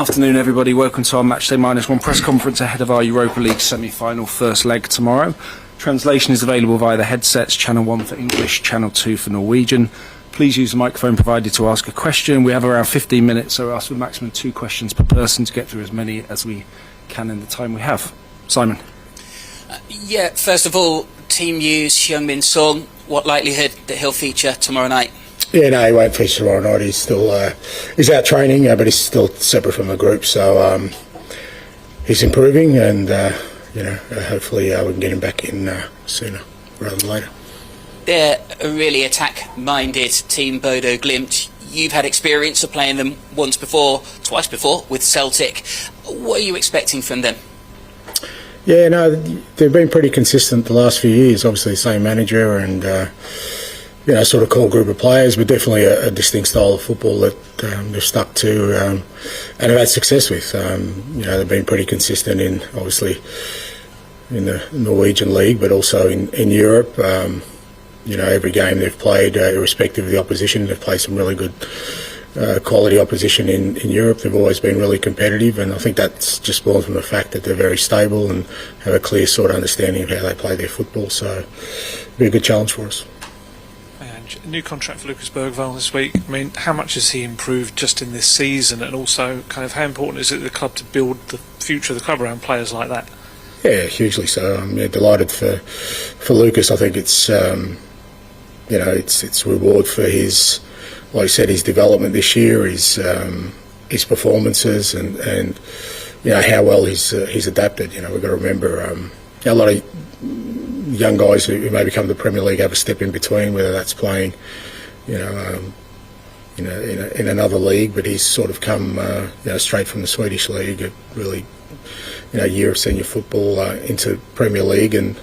Afternoon, everybody. Welcome to our Matchday -1 press conference ahead of our Europa League semi-final first leg tomorrow. Translation is available via the headsets, Channel 1 for English, Channel 2 for Norwegian. Please use the microphone provided to ask a question. We have around 15 minutes, so we'll ask for a maximum 2 questions per person to get through as many as we can in the time we have. Simon. First of all, team news, Heung-min Son. What likelihood that he'll feature tomorrow night? Yeah, no, he won't feature tomorrow night. He's still he's out training, but he's still separate from the group. So he's improving, and hopefully we can get him back in sooner rather than later. They're a really attack-minded team, Bodo Glimt. You've had experience of playing them twice before with Celtic. What are you expecting from them? Yeah, no, they've been pretty consistent the last few years. Obviously, the same manager and sort of core group of players, but definitely a distinct style of football that they've stuck to and have had success with. They've been pretty consistent obviously in the Norwegian league, but also in Europe. Every game they've played, irrespective of the opposition, they've played some really good quality opposition in Europe. They've always been really competitive, and I think that's just born from the fact that they're very stable and have a clear sort of understanding of how they play their football. So it'll be a good challenge for us. And new contract for Lucas Bergvall this week. I mean, how much has he improved just in this season, and also kind of how important is it to the club to build the future of the club around players like that? Yeah, hugely so. I'm delighted for Lucas. I think it's it's reward for his, like I said, his development this year, his performances, and how well he's adapted. We've got to remember a lot of young guys who may become the Premier League have a step in between, whether that's playing, in another league. But he's sort of come, straight from the Swedish league, a really, year of senior football into Premier League, and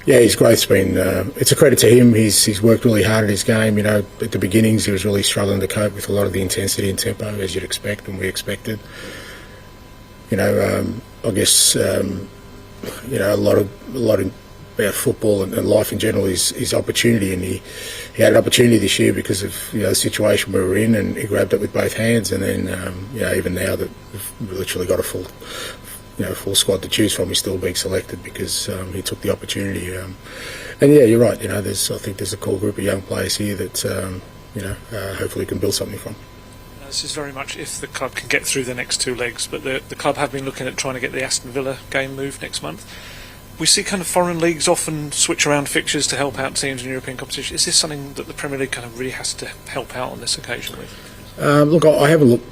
yeah, his growth's been. It's a credit to him. He's worked really hard at his game. At the beginnings, he was really struggling to cope with a lot of the intensity and tempo, as you'd expect, and we expected. I guess a lot of about football and life in general is opportunity, and he had an opportunity this year because of the situation we were in, and he grabbed it with both hands. And then even now that we've literally got a full squad to choose from, he's still being selected because he took the opportunity. And yeah, you're right. I think there's a core group of young players here that hopefully can build something from. This is very much if the club can get through the next 2 legs, but the club have been looking at trying to get the Aston Villa game moved next month. We see kind of foreign leagues often switch around fixtures to help out teams in European competition. Is this something that the Premier League kind of really has to help out on this occasion with? Look, I haven't looked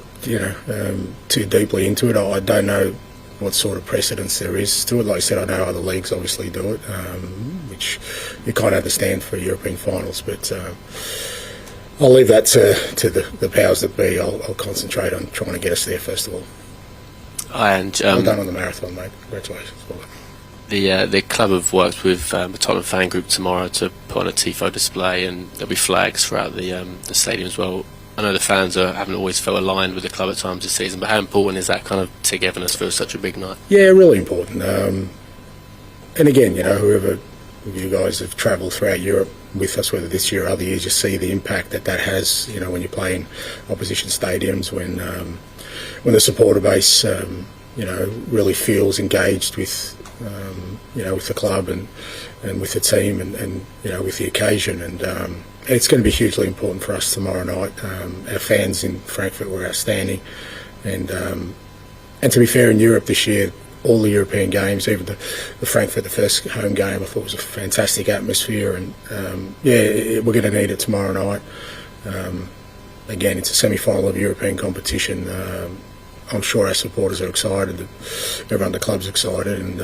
too deeply into it. I don't know what sort of precedence there is to it. Like I said, I know other leagues obviously do it, which you can't understand for European finals, but I'll leave that to the powers that be. I'll concentrate on trying to get us there first of all. Well done on the marathon, mate. Congratulations. Well done. The club have worked with the Tottenham fan group tomorrow to put on a tifo display, and there'll be flags throughout the stadium as well. I know the fans haven't always felt aligned with the club at times this season, but how important is that kind of togetherness for such a big night? Yeah, really important. And again, whoever of you guys have travelled throughout Europe with us, whether this year or other years, you see the impact that has. When you play in opposition stadiums, when the supporter base, really feels engaged with. With the club and with the team and with the occasion, and it's going to be hugely important for us tomorrow night. Our fans in Frankfurt were outstanding, and to be fair, in Europe this year, all the European games, even the Frankfurt, the first home game, I thought was a fantastic atmosphere, and we're going to need it tomorrow night. Again, it's a semi-final of European competition. I'm sure our supporters are excited, everyone at the club's excited, and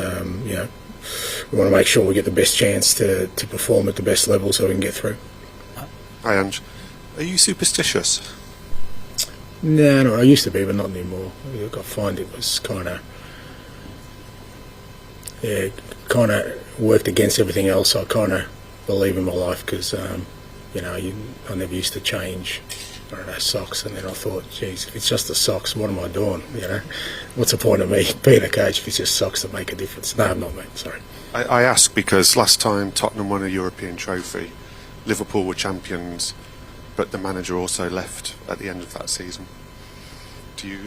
we want to make sure we get the best chance to perform at the best level so we can get through. Hi Ange, are you superstitious? No, I used to be, but not anymore. I find it was kind of worked against everything else. I kind of believe in my life because I never used to change socks, and then I thought, geez, if it's just the socks, what am I doing? What's the point of me being a coach if it's just socks that make a difference? No, I'm not, mate, sorry. I ask because last time Tottenham won a European trophy, Liverpool were champions, but the manager also left at the end of that season. Do you?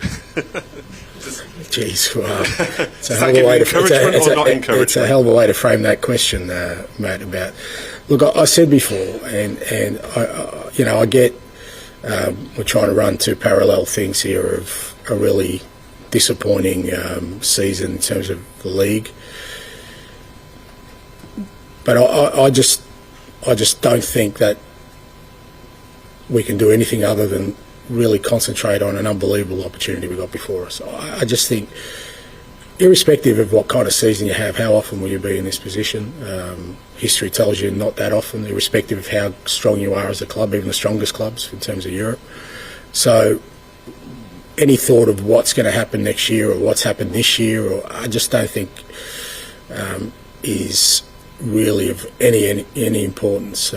Jeez, well, it's a Does hell that of a way give you encouragement or not it's a encouragement? hell of a way to frame that question, Matt. About look, I said before, and I get we're trying to run two parallel things here of a really disappointing season in terms of the league, but I just don't think that we can do anything other than really concentrate on an unbelievable opportunity we got before us. I just think, irrespective of what kind of season you have, how often will you be in this position? History tells you not that often, irrespective of how strong you are as a club, even the strongest clubs in terms of Europe. So any thought of what's going to happen next year or what's happened this year, or I just don't think is really of any importance.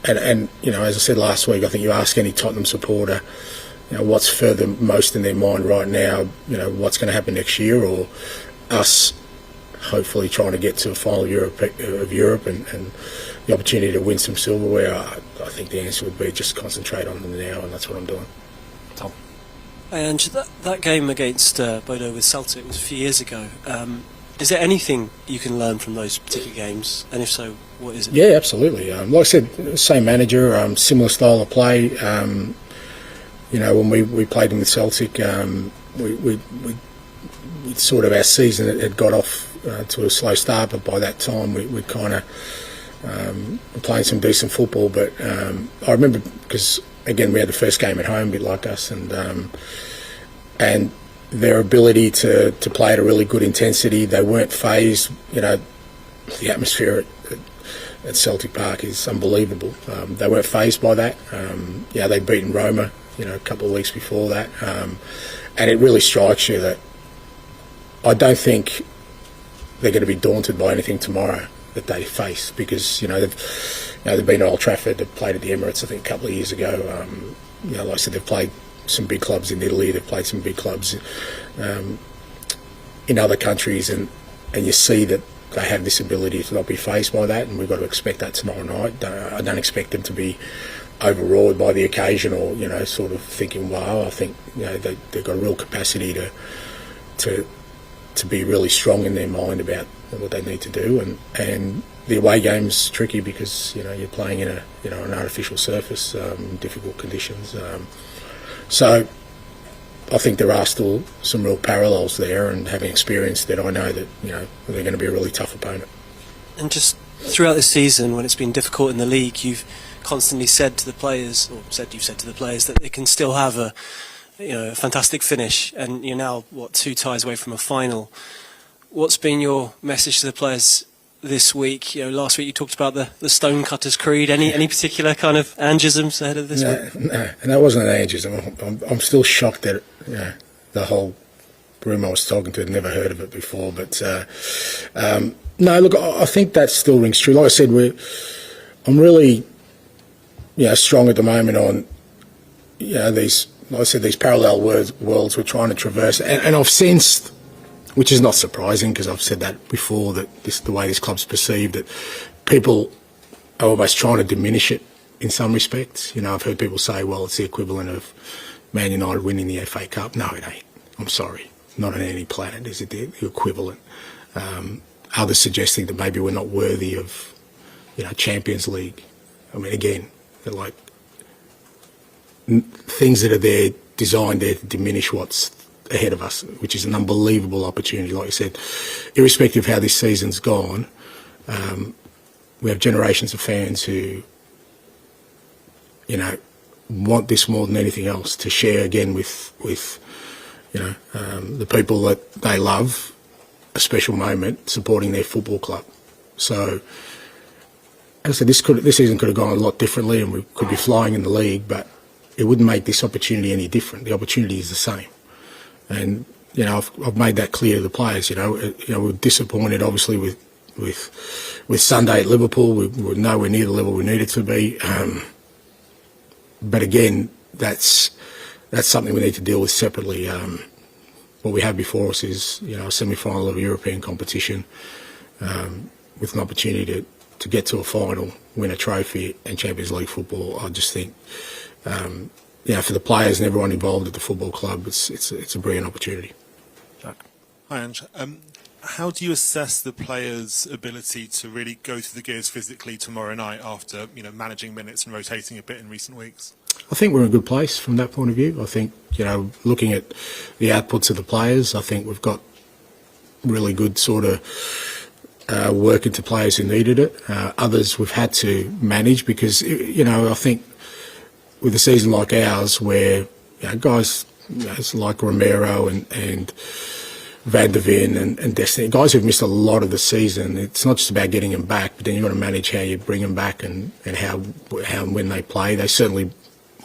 And as I said last week, I think you ask any Tottenham supporter, what's further most in their mind right now, what's going to happen next year, or us hopefully trying to get to a final of Europe and the opportunity to win some silverware. I think the answer would be just concentrate on them now, and that's what I'm doing. Tom. Hey, Ange, that game against Bodo with Celtic was a few years ago. Is there anything you can learn from those particular games? And if so, what is it? Yeah, absolutely. Like I said, same manager, similar style of play. When we played them with Celtic, we sort of, our season had got off to a slow start, but by that time we kind of were playing some decent football. But I remember, because again we had the first game at home, a bit like us, and their ability to play at a really good intensity. They weren't phased. The atmosphere at Celtic Park is unbelievable. They weren't phased by that. They'd beaten Roma, a couple of weeks before that, and it really strikes you that I don't think they're going to be daunted by anything tomorrow that they face, because they've been at Old Trafford, they've played at the Emirates I think a couple of years ago. Like I said, they've played some big clubs in Italy, they've played some big clubs in other countries, and you see that they have this ability to not be faced by that, and we've got to expect that tomorrow night. I don't expect them to be overawed by the occasion, or sort of thinking, wow. I think they've got a real capacity to be really strong in their mind about what they need to do, and the away game's tricky because you're playing in an artificial surface, difficult conditions. So I think there are still some real parallels there, and having experienced it, I know that they're going to be a really tough opponent. And just throughout this season, when it's been difficult in the league, you've constantly said to the players, that they can still have a fantastic finish, and you're now 2 ties away from a final. What's been your message to the players this week? Last week you talked about the Stonecutters Creed. Any particular kind of angisms ahead of this week? No, and that wasn't an angism. I'm still shocked that the whole room I was talking to had never heard of it before. But no, look, I think that still rings true. Like I said, I'm really strong at the moment on these. Like I said, these parallel worlds we're trying to traverse, and I've sensed, which is not surprising because I've said that before, that the way this club's perceived, that people are almost trying to diminish it in some respects. I've heard people say, well, it's the equivalent of Man United winning the FA Cup. No, it ain't. I'm sorry. Not on any planet is it the equivalent. Others suggesting that maybe we're not worthy of, Champions League. I mean, again, they're like things that are there, designed there to diminish what's ahead of us, which is an unbelievable opportunity. Like I said, irrespective of how this season's gone, we have generations of fans who, want this more than anything else, to share again with the people that they love, a special moment supporting their football club. So, as I said, this season could have gone a lot differently, and we could be flying in the league, but it wouldn't make this opportunity any different. The opportunity is the same. And I've made that clear to the players. We're disappointed, obviously, with Sunday at Liverpool. We were nowhere near the level we needed to be. But again, that's something we need to deal with separately. What we have before us is a semi-final of a European competition, with an opportunity to get to a final, win a trophy, and Champions League football. I just think for the players and everyone involved at the football club, it's a brilliant opportunity. Hi, Ange. How do you assess the players' ability to really go through the gears physically tomorrow night after managing minutes and rotating a bit in recent weeks? I think we're in a good place from that point of view. I think looking at the outputs of the players, I think we've got really good sort of work into players who needed it. Others we've had to manage because I think with a season like ours, where guys like Romero and Van der Ven and Destiny, guys who've missed a lot of the season, it's not just about getting them back, but then you've got to manage how you bring them back and how and when they play. They certainly,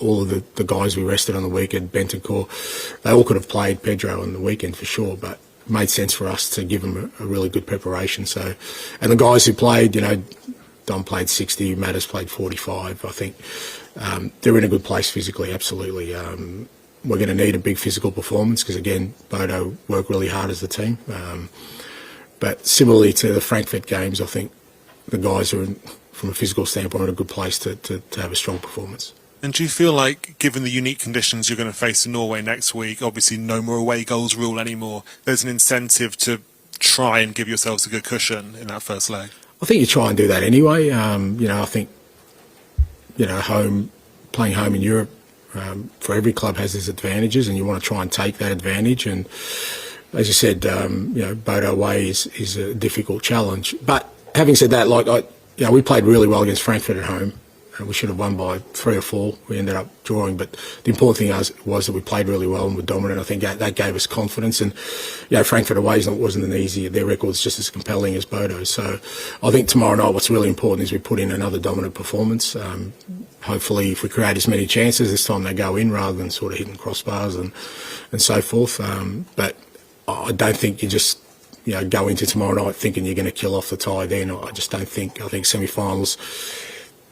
all of the guys we rested on the weekend, Bentancur, they all could have played Pedro on the weekend for sure, but it made sense for us to give them a really good preparation. So, and the guys who played, Don played 60, Maddis played 45. I think they're in a good place physically, absolutely. We're going to need a big physical performance because, again, Bodo worked really hard as a team. But similarly to the Frankfurt games, I think the guys are, from a physical standpoint, in a good place to have a strong performance. And do you feel like, given the unique conditions you're going to face in Norway next week, obviously no more away goals rule anymore, there's an incentive to try and give yourselves a good cushion in that first leg? I think you try and do that anyway. I think, playing home in Europe, for every club has its advantages, and you want to try and take that advantage. And as you said, Bodo away is a difficult challenge. But having said that, we played really well against Frankfurt at home. We should have won by 3 or 4. We ended up drawing, but the important thing was that we played really well and were dominant. I think that gave us confidence. And Frankfurt away wasn't an easy. Their record's just as compelling as Bodo. So I think tomorrow night, what's really important is we put in another dominant performance. Hopefully, if we create as many chances this time, they go in rather than sort of hitting crossbars and so forth. But I don't think you just go into tomorrow night thinking you're going to kill off the tie. Then I just don't think. I think semi-finals,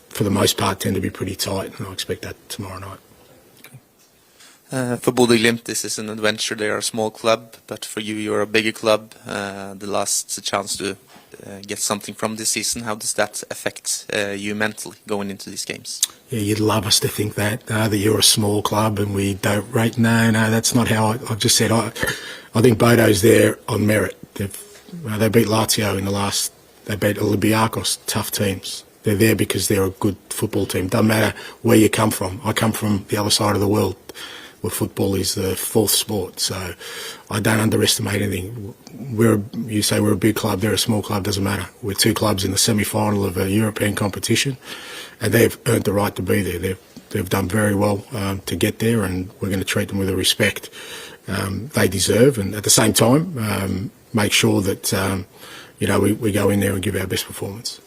for the most part, tend to be pretty tight, and I expect that tomorrow night. For Bodo Glimt, this is an adventure. They are a small club, but for you, you're a bigger club. The last chance to get something from this season. How does that affect you mentally going into these games? Yeah, you'd love us to think that you're a small club and we don't rate. No, that's not how I've just said. I think Bodo's there on merit. They beat Lazio in the last. They beat Olympiacos, tough teams. They're there because they're a good football team. Doesn't matter where you come from. I come from the other side of the world, where football is the fourth sport. So I don't underestimate anything. You say we're a big club, they're a small club, doesn't matter. We're 2 clubs in the semi-final of a European competition, and they've earned the right to be there. They've done very well to get there, and we're going to treat them with the respect they deserve, and at the same time make sure that we go in there and give our best performance.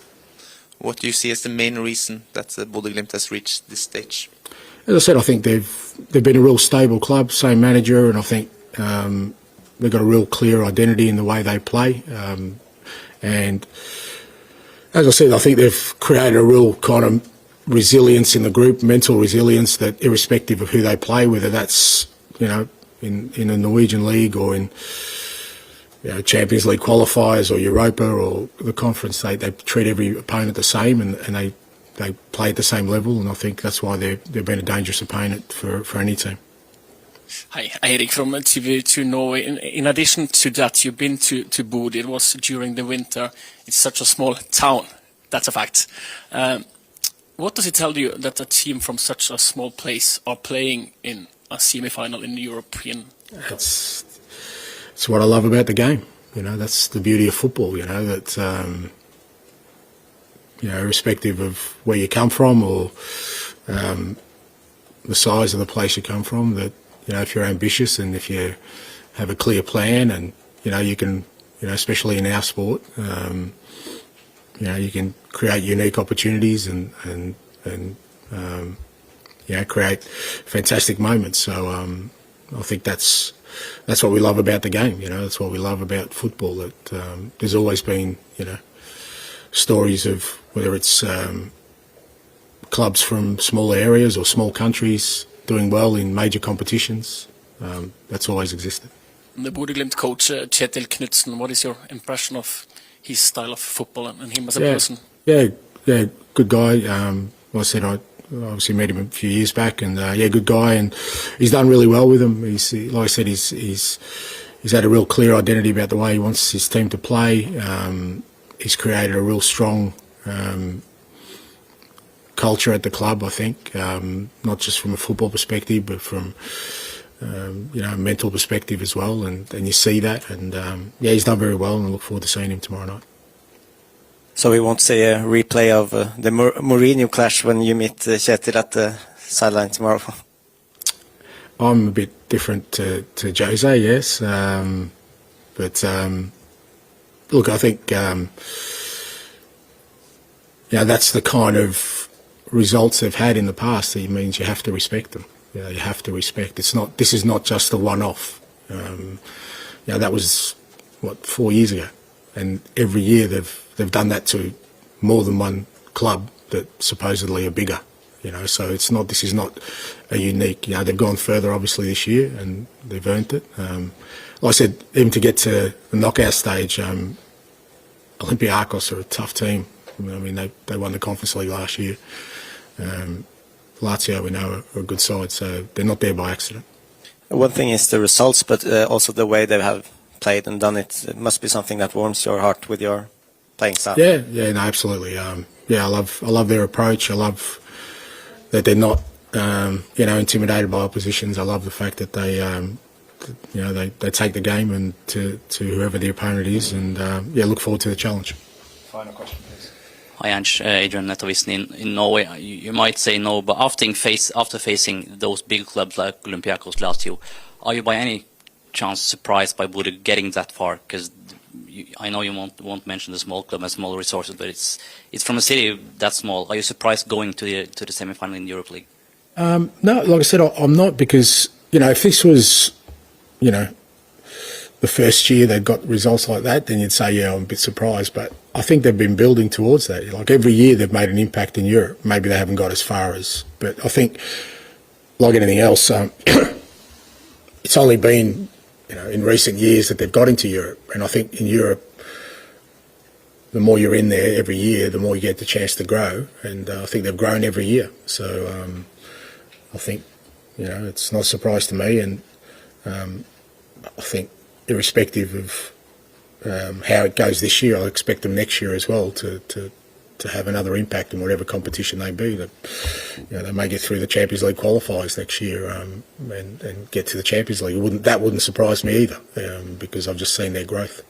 What do you see as the main reason that Bodo Glimt has reached this stage? As I said, I think they've been a real stable club, same manager, and I think they've got a real clear identity in the way they play. And as I said, I think they've created a real kind of resilience in the group, mental resilience, that irrespective of who they play, whether that's in the Norwegian league or in Champions League qualifiers or Europa or the conference, they treat every opponent the same, and they play at the same level, and I think that's why they've been a dangerous opponent for any team. Hi, Erik from TV2 Norway. In addition to that, you've been to Bodo. It was during the winter. It's such a small town. That's a fact. What does it tell you that a team from such a small place are playing in a semi-final in the European? It's what I love about the game. That's the beauty of football. That irrespective of where you come from or the size of the place you come from, that if you're ambitious and if you have a clear plan, and you can, especially in our sport, you can create unique opportunities and create fantastic moments. So I think that's what we love about the game. That's what we love about football. That there's always been stories of whether it's clubs from small areas or small countries doing well in major competitions. That's always existed. The Bodo Glimt coach, Kjetil Knutsen, what is your impression of his style of football and him as a person? Yeah, good guy. Like I said, obviously met him a few years back, and good guy, and he's done really well with them. He's, like I said, he's had a real clear identity about the way he wants his team to play. He's created a real strong culture at the club, I think, not just from a football perspective, but from a mental perspective as well. And you see that, and he's done very well, and I look forward to seeing him tomorrow night. So we won't see a replay of the Mourinho clash when you meet Kjetil at the sideline tomorrow? I'm a bit different to Jose, yes. But look, I think that's the kind of results they've had in the past. It means you have to respect them. You have to respect. This is not just a one-off. That was 4 years ago, and every year they've done that to more than one club that supposedly are bigger. So this is not a unique. They've gone further obviously this year, and they've earned it. Like I said, even to get to the knockout stage, Olympiacos are a tough team. I mean, they won the Conference League last year. Lazio, we know, are a good side, so they're not there by accident. One thing is the results, but also the way they have played and done it. It must be something that warms your heart with your playing style. Yeah, no, absolutely. I love their approach. I love that they're not, intimidated by oppositions. I love the fact that they take the game and to whoever the opponent is, and look forward to the challenge. Final question, please. Hi Ange, Adrian Netovisen in Norway. You might say no, but after facing those big clubs like Olympiacos, Lazio, are you by any chance surprised by Bodo getting that far? Because I know you won't mention the small club and small resources, but it's from a city that small. Are you surprised going to the semi-final in the Europa League? No, like I said, I'm not, because if this was the first year they've got results like that, then you'd say, I'm a bit surprised. But I think they've been building towards that. Like every year they've made an impact in Europe. Maybe they haven't got as far as, but I think, like anything else, it's only been in recent years that they've got into Europe. And I think in Europe, the more you're in there every year, the more you get the chance to grow. And I think they've grown every year. So I think, it's not a surprise to me. And I think irrespective of how it goes this year, I expect them next year as well to have another impact in whatever competition they be. That they may get through the Champions League qualifiers next year and get to the Champions League. That wouldn't surprise me either, because I've just seen their growth.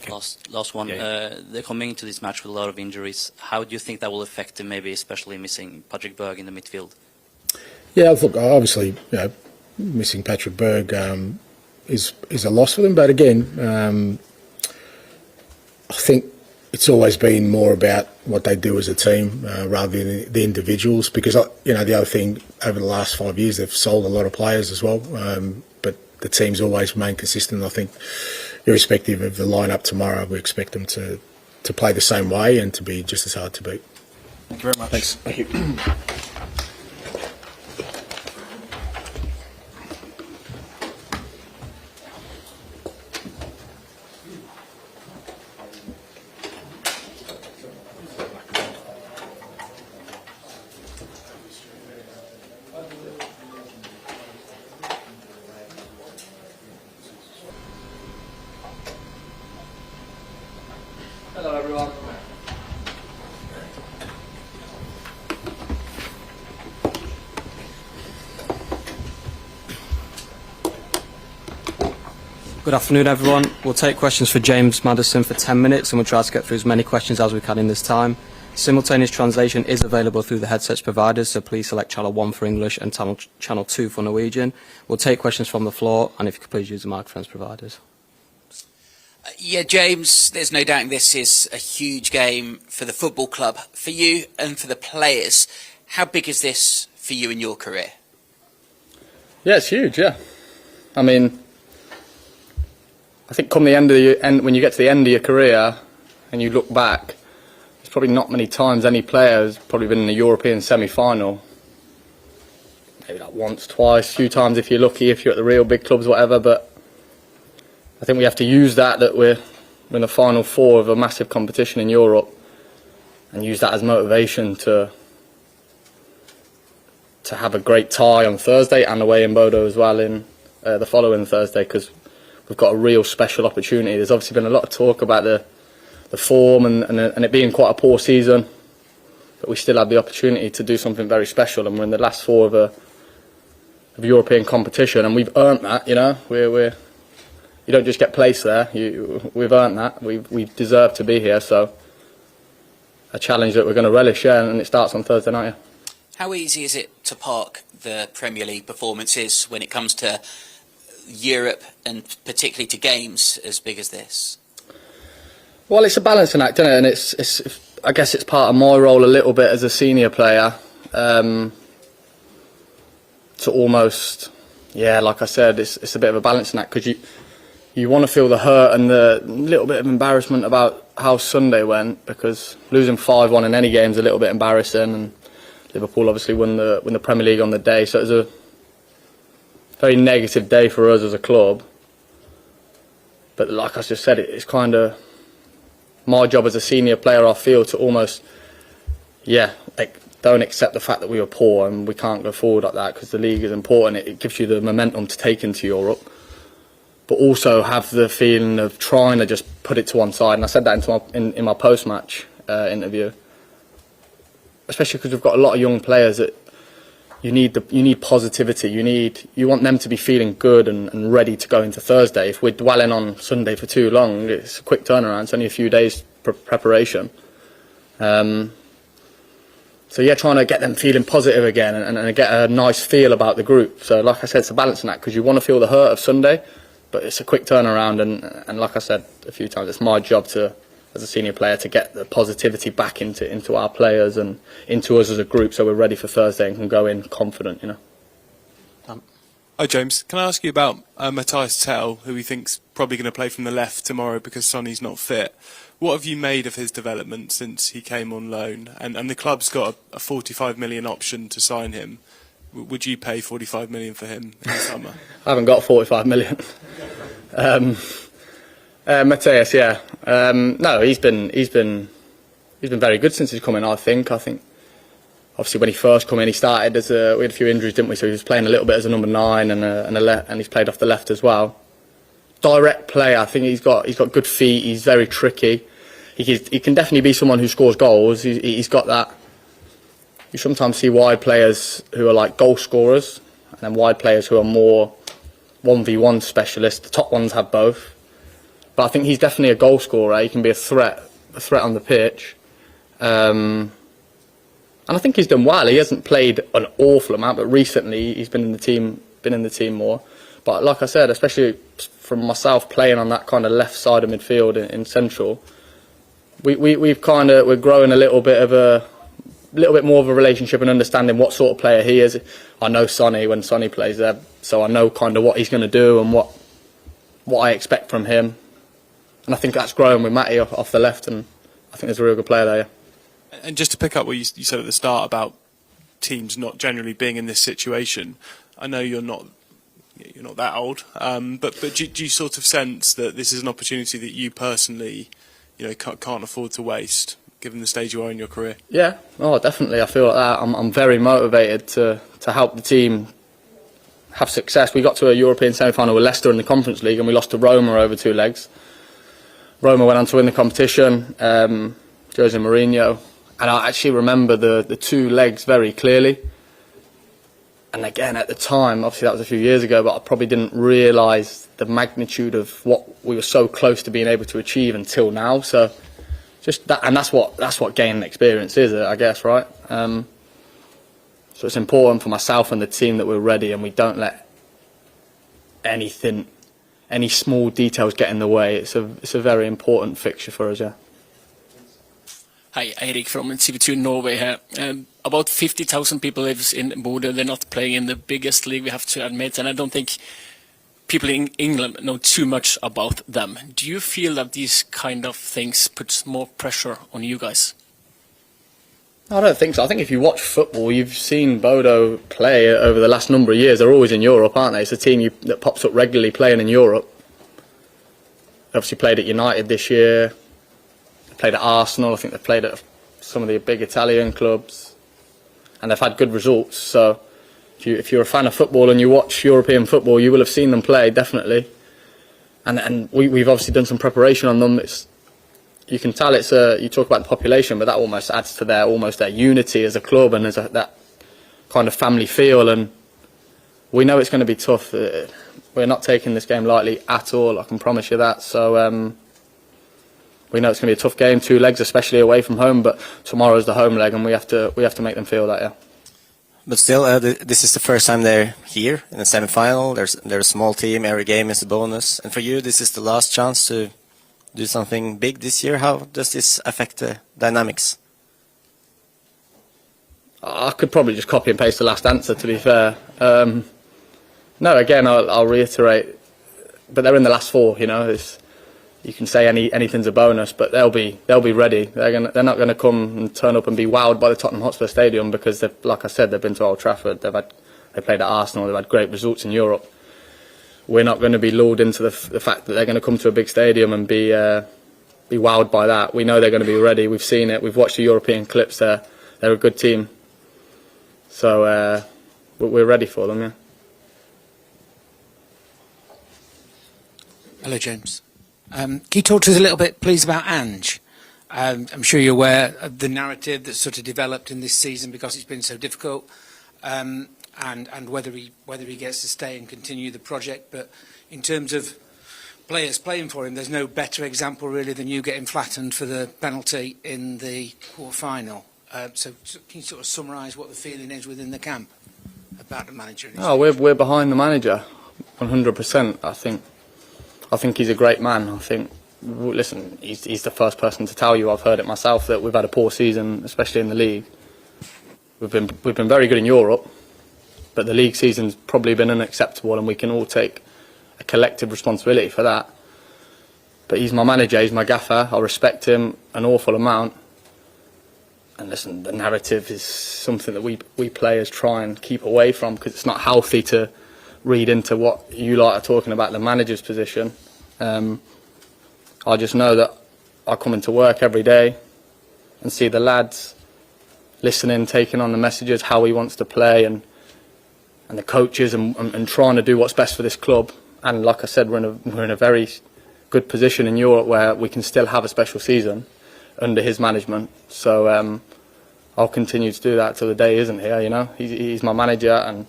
Last one. They're coming into this match with a lot of injuries. How do you think that will affect them? Maybe especially missing Patrick Berg in the midfield. Yeah, look, obviously, missing Patrick Berg is a loss for them. But again, I think it's always been more about what they do as a team rather than the individuals. Because the other thing, over the last 5 years, they've sold a lot of players as well. But the team's always remained consistent. I think, irrespective of the lineup tomorrow, we expect them to play the same way and to be just as hard to beat. Thank you very much. Thanks. Thank you. Hello everyone. Good afternoon everyone. We'll take questions for James Maddison for 10 minutes and we'll try to get through as many questions as we can in this time. Simultaneous translation is available through the headsets providers, so please select channel 1 for English and channel 2 for Norwegian. We'll take questions from the floor, and if you could please use the microphones providers. James, there's no doubt this is a huge game for the football club, for you and for the players. How big is this for you in your career? Yeah, it's huge, yeah. I mean, I think come the end of when you get to the end of your career and you look back, there's probably not many times any player has probably been in a European semi-final. Maybe like once, twice, a few times if you're lucky, if you're at the real big clubs, whatever, but I think we have to use that we're in the final four of a massive competition in Europe and use that as motivation to to have a great tie on Thursday and away in Bodo as well in the following Thursday, because we've got a real special opportunity. There's obviously been a lot of talk about the form and it being quite a poor season, but we still have the opportunity to do something very special, and we're in the last four of European competition, and we've earned that. You know, you don't just get placed there. We've earned that. We deserve to be here. So a challenge that we're going to relish, and it starts on Thursday night. Yeah. How easy is it to park the Premier League performances when it comes to Europe and particularly to games as big as this? Well, it's a balancing act, isn't it? And it's I guess it's part of my role a little bit as a senior player, to almost, like I said, it's a bit of a balancing act, because you want to feel the hurt and the little bit of embarrassment about how Sunday went, because losing 5-1 in any game is a little bit embarrassing, and Liverpool obviously won the Premier League on the day, so it was a very negative day for us as a club. But like I just said, it's kind of my job as a senior player, I feel, to almost, don't accept the fact that we were poor and we can't go forward like that, because the league is important. It gives you the momentum to take into Europe, but also have the feeling of trying to just put it to one side. And I said that in my post-match interview, especially because we've got a lot of young players that you need positivity. You want them to be feeling good and ready to go into Thursday. If we're dwelling on Sunday for too long, it's a quick turnaround. It's only a few days preparation. So trying to get them feeling positive again and get a nice feel about the group. So like I said, it's a balancing act, because you want to feel the hurt of Sunday, but it's a quick turnaround. And like I said a few times, it's my job as a senior player to get the positivity back into our players and into us as a group, so we're ready for Thursday and can go in confident, you know. Hi James, can I ask you about Matthias Tell, who he think's probably going to play from the left tomorrow because Sonny's not fit. What have you made of his development since he came on loan? And the club's got a 45 million option to sign him. Would you pay 45 million for him in the summer? I haven't got 45 million. Matthias, no, he's been very good since he's come in. I think obviously when he first come in, he started we had a few injuries, didn't we? So he was playing a little bit as a number 9 and he's played off the left as well. Direct player, I think he's got good feet. He's very tricky. He can definitely be someone who scores goals. He's got that. You sometimes see wide players who are like goal scorers, and then wide players who are more 1v1 specialists. The top ones have both. But I think he's definitely a goal scorer. He can be a threat on the pitch. And I think he's done well. He hasn't played an awful amount, but recently he's been in the team more. But like I said, especially from myself playing on that kind of left side of midfield in central, we're growing a little bit more of a relationship and understanding what sort of player he is. I know Sonny when Sonny plays there, so I know kind of what he's going to do and what I expect from him. And I think that's growing with Matty off the left, and I think there's a real good player there. Yeah. And just to pick up what you said at the start about teams not generally being in this situation, I know you're not that old, but do you sort of sense that this is an opportunity that you personally, can't afford to waste, given the stage you are in your career? Yeah, definitely. I feel like that. I'm very motivated to help the team have success. We got to a European semi-final with Leicester in the Conference League, and we lost to Roma over 2 legs. Roma went on to win the competition, Jose Mourinho, and I actually remember the 2 legs very clearly. And again, at the time, obviously that was a few years ago, but I probably didn't realise the magnitude of what we were so close to being able to achieve until now. So just that, and that's what gaining experience is, I guess, right? So it's important for myself and the team that we're ready and we don't let any small details get in the way. It's a very important fixture for us, yeah. Hi, Eirik from TV2 Norway here. About 50,000 people lives in Bodo. They're not playing in the biggest league, we have to admit, and I don't think people in England know too much about them. Do you feel that these kind of things puts more pressure on you guys? I don't think so. I think if you watch football, you've seen Bodo play over the last number of years. They're always in Europe, aren't they? It's a team that pops up regularly playing in Europe. Obviously played at United this year. They played at Arsenal. I think they've played at some of the big Italian clubs. And they've had good results. So If you're a fan of football and you watch European football, you will have seen them play, definitely. And we've obviously done some preparation on them. You can tell you talk about the population, but that almost adds to their unity as a club and as that kind of family feel. And we know it's going to be tough. We're not taking this game lightly at all, I can promise you that. So we know it's going to be a tough game, 2 legs, especially away from home. But tomorrow's the home leg, and we have to make them feel that, yeah. But still, this is the first time they're here in the semi-final. They're a small team. Every game is a bonus. And for you, this is the last chance to do something big this year. How does this affect the dynamics? I could probably just copy and paste the last answer, to be fair. No, again, I'll reiterate. But they're in the last 4. You know, you can say anything's a bonus, but they'll be ready. They're not going to come and turn up and be wowed by the Tottenham Hotspur Stadium because, like I said, they've been to Old Trafford. They played at Arsenal. They've had great results in Europe. We're not going to be lulled into the fact that they're going to come to a big stadium and be wowed by that. We know they're going to be ready. We've seen it. We've watched the European clips. They're a good team. So we're ready for them. Yeah. Hello, James. Can you talk to us a little bit, please, about Ange? I'm sure you're aware of the narrative that's sort of developed in this season because it's been so difficult, and whether he gets to stay and continue the project. But in terms of players playing for him, there's no better example really than you getting flattened for the penalty in the quarter-final. So can you sort of summarise what the feeling is within the camp about the manager? We're behind the manager, 100%. I think he's a great man. I think, listen, he's the first person to tell you, I've heard it myself, that we've had a poor season, especially in the league. We've been very good in Europe, but the league season's probably been unacceptable, and we can all take a collective responsibility for that. But he's my manager, he's my gaffer. I respect him an awful amount. And listen, the narrative is something that we players try and keep away from because it's not healthy to read into what you lot are talking about, the manager's position. I just know that I come into work every day and see the lads listening, taking on the messages, how he wants to play, and the coaches, and trying to do what's best for this club. And like I said, we're in a very good position in Europe where we can still have a special season under his management. So I'll continue to do that till the day he isn't here. You know, he's my manager, and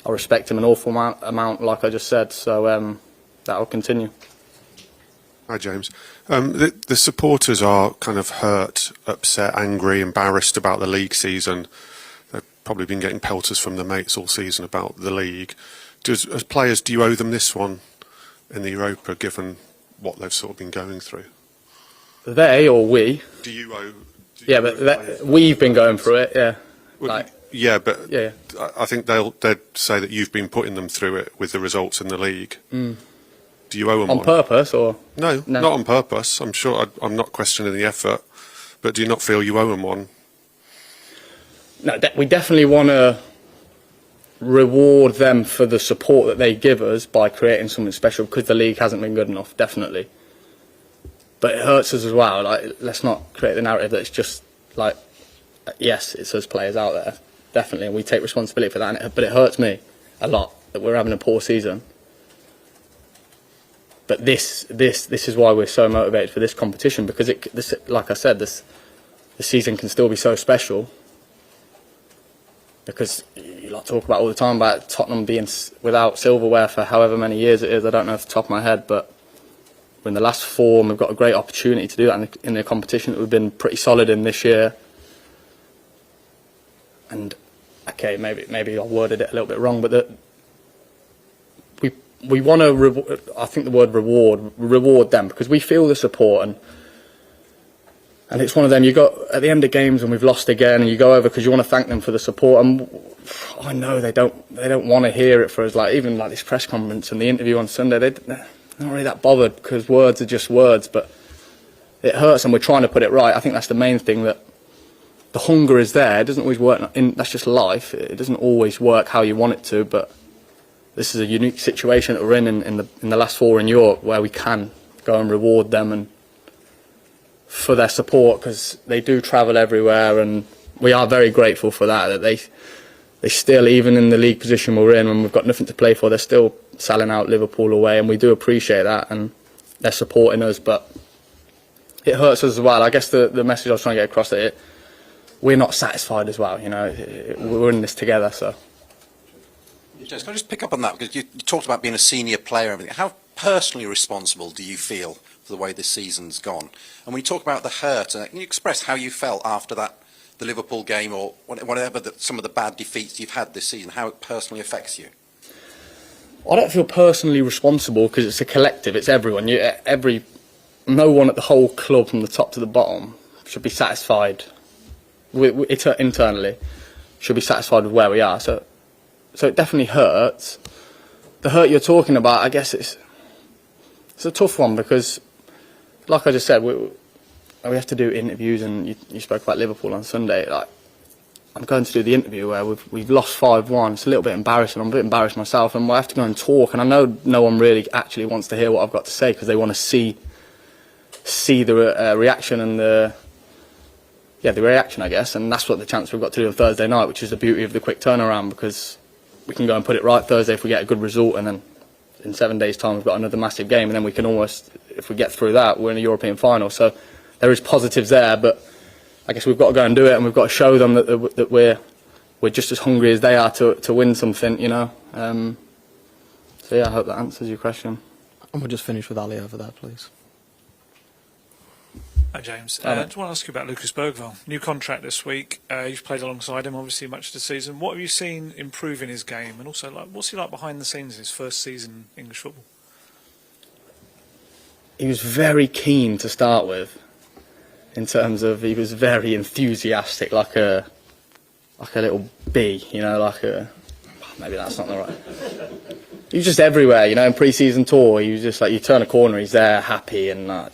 I respect him an awful amount, like I just said. So that will continue. Hi, James. The supporters are kind of hurt, upset, angry, embarrassed about the league season. They've probably been getting pelters from their mates all season about the league. As players, do you owe them this one in the Europa, given what they've sort of been going through? They or we? Do you owe? We've been going through it. Yeah. Well, yeah. I think they'd say that you've been putting them through it with the results in the league. Mm. Do you owe them on purpose or? No, not on purpose. I'm sure I'm not questioning the effort, but do you not feel you owe them one? No, we definitely want to reward them for the support that they give us by creating something special, because the league hasn't been good enough, definitely. But it hurts us as well. Like, let's not create the narrative that it's just like, yes, it's us players out there, definitely, and we take responsibility for that. But it hurts me a lot that we're having a poor season. But this is why we're so motivated for this competition, because like I said, the season can still be so special. Because you lot talk about all the time about Tottenham being without silverware for however many years it is. I don't know off the top of my head, but we're in the last 4 and we've got a great opportunity to do that in the competition that we've been pretty solid in this year. And okay, maybe I worded it a little bit wrong, but we want to. I think the word reward them, because we feel the support, and it's one of them. You got at the end of games and we've lost again, and you go over because you want to thank them for the support. And I know they don't want to hear it for us. Like even like this press conference and the interview on Sunday, they're not really that bothered, because words are just words. But it hurts, and we're trying to put it right. I think that's the main thing, that the hunger is there. It doesn't always work. That's just life. It doesn't always work how you want it to. But this is a unique situation that we're in the last 4 in Europe, where we can go and reward them and for their support, because they do travel everywhere, and we are very grateful for that. That they they still, even in the league position we're in, when we've got nothing to play for, they're still selling out Liverpool away, and we do appreciate that, and they're supporting us, but it hurts us as well. I guess the message I was trying to get across that we're not satisfied as well, you know, we're in this together, so. James, can I just pick up on that, because you talked about being a senior player and everything. How personally responsible do you feel for the way this season's gone? And when you talk about the hurt, can you express how you felt after the Liverpool game, or whatever some of the bad defeats you've had this season, how it personally affects you? I don't feel personally responsible because it's a collective, it's everyone. No one at the whole club from the top to the bottom should be satisfied internally, should be satisfied with where we are. So it definitely hurts. The hurt you're talking about, I guess it's a tough one because, like I just said, we have to do interviews, and you spoke about Liverpool on Sunday. Like, I'm going to do the interview where we've lost 5-1. It's a little bit embarrassing. I'm a bit embarrassed myself, and I have to go and talk. And I know no one really actually wants to hear what I've got to say because they want to see the reaction and the reaction, I guess. And that's what the chance we've got to do on Thursday night, which is the beauty of the quick turnaround, because we can go and put it right Thursday if we get a good result, and then in 7 days' time we've got another massive game, and then we can almost, if we get through that, we're in a European final. So there is positives there, but I guess we've got to go and do it, and we've got to show them that we're just as hungry as they are to win something, you know. So yeah, I hope that answers your question. And we'll just finish with Ali over there, please. Hi James, I just want to ask you about Lucas Bergvall. New contract this week. You've played alongside him, obviously, much of the season. What have you seen improve in his game, and also, like, what's he like behind the scenes in his first season in English football? He was very keen to start with. In terms of, he was very enthusiastic, like a little bee, you know, maybe that's not the right. He was just everywhere, you know. In pre-season tour, he was just like, you turn a corner, he's there, happy, and I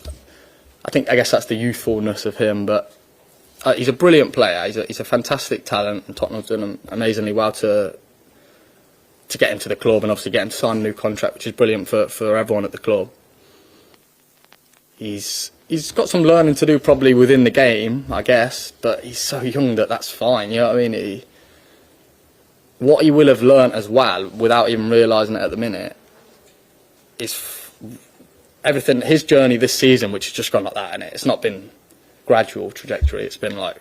guess that's the youthfulness of him. But he's a brilliant player. He's a fantastic talent, and Tottenham's done amazingly well to get him to the club, and obviously get him to sign a new contract, which is brilliant for everyone at the club. He's got some learning to do probably within the game, I guess, but he's so young that's fine, you know what I mean? What he will have learnt as well, without even realising it at the minute, is everything, his journey this season, which has just gone like that, innit? It's not been gradual trajectory, it's been like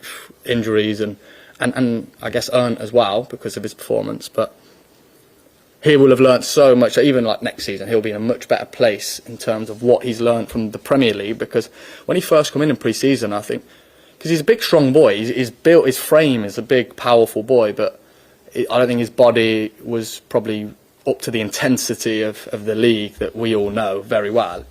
injuries and I guess earned as well because of his performance, but he will have learnt so much that even like next season he'll be in a much better place in terms of what he's learnt from the Premier League, because when he first come in pre-season, I think, because he's a big strong boy, he's built, his frame is a big powerful boy, but I don't think his body was probably up to the intensity of the league that we all know very well.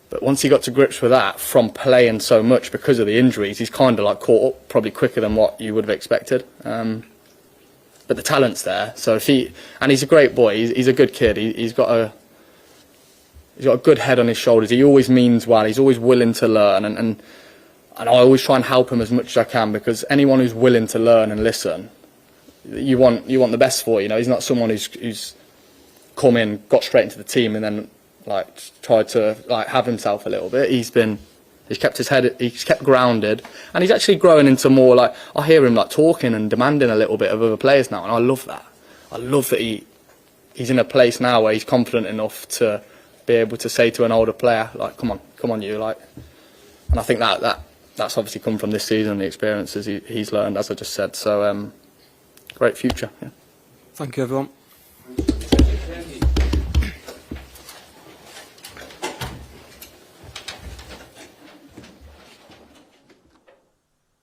But once he got to grips with that from playing so much because of the injuries, he's kind of like caught up probably quicker than what you would have expected. But the talent's there, so and he's a great boy. He's a good kid. He's got a good head on his shoulders. He always means well. He's always willing to learn, and I always try and help him as much as I can, because anyone who's willing to learn and listen, you want the best for you. You know, he's not someone who's come in, got straight into the team, and then like tried to like have himself a little bit. He's kept his head, he's kept grounded, and he's actually growing into more like, I hear him like talking and demanding a little bit of other players now, and I love that. I love that he's in a place now where he's confident enough to be able to say to an older player like, come on you, like. And I think that's obviously come from this season, the experiences he's learned, as I just said. So great future. Yeah. Thank you, everyone.